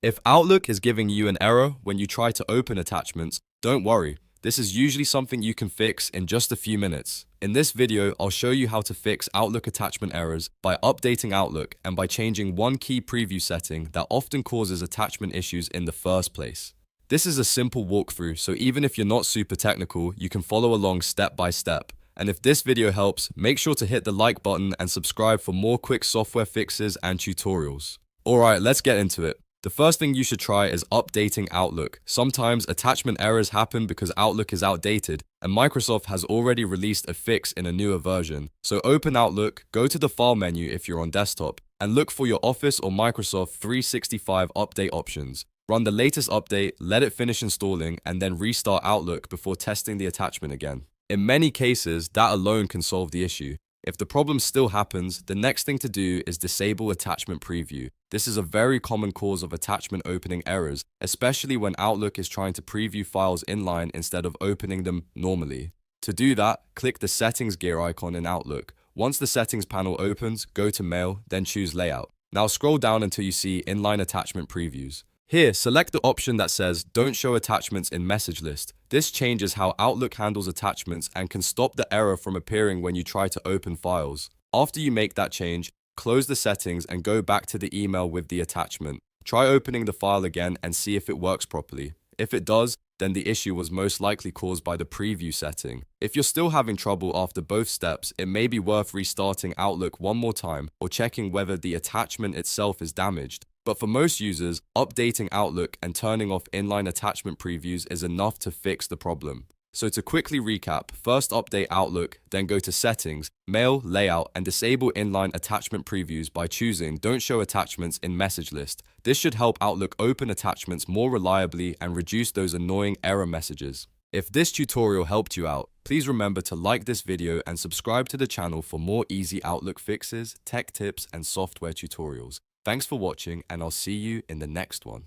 If Outlook is giving you an error when you try to open attachments, don't worry. This is usually something you can fix in just a few minutes. In this video, I'll show you how to fix Outlook attachment errors by updating Outlook and by changing one key preview setting that often causes attachment issues in the first place. This is a simple walkthrough, so even if you're not super technical, you can follow along step by step. And if this video helps, make sure to hit the like button and subscribe for more quick software fixes and tutorials. Alright, let's get into it. The first thing you should try is updating Outlook. Sometimes attachment errors happen because Outlook is outdated, and Microsoft has already released a fix in a newer version. So open Outlook, go to the File menu if you're on desktop, and look for your Office or Microsoft 365 update options. Run the latest update, let it finish installing, and then restart Outlook before testing the attachment again. In many cases, that alone can solve the issue. If the problem still happens, the next thing to do is disable attachment preview. This is a very common cause of attachment opening errors, especially when Outlook is trying to preview files inline instead of opening them normally. To do that, click the settings gear icon in Outlook. Once the settings panel opens, go to Mail, then choose Layout. Now scroll down until you see Inline Attachment Previews. Here, select the option that says Don't Show Attachments in Message List. This changes how Outlook handles attachments and can stop the error from appearing when you try to open files. After you make that change, close the settings and go back to the email with the attachment. Try opening the file again and see if it works properly. If it does, then the issue was most likely caused by the preview setting. If you're still having trouble after both steps, it may be worth restarting Outlook one more time or checking whether the attachment itself is damaged. But for most users, updating Outlook and turning off inline attachment previews is enough to fix the problem. So to quickly recap, first update Outlook, then go to Settings, Mail, Layout, and disable inline attachment previews by choosing Don't Show Attachments in Message List. This should help Outlook open attachments more reliably and reduce those annoying error messages. If this tutorial helped you out, please remember to like this video and subscribe to the channel for more easy Outlook fixes, tech tips, and software tutorials. Thanks for watching, and I'll see you in the next one.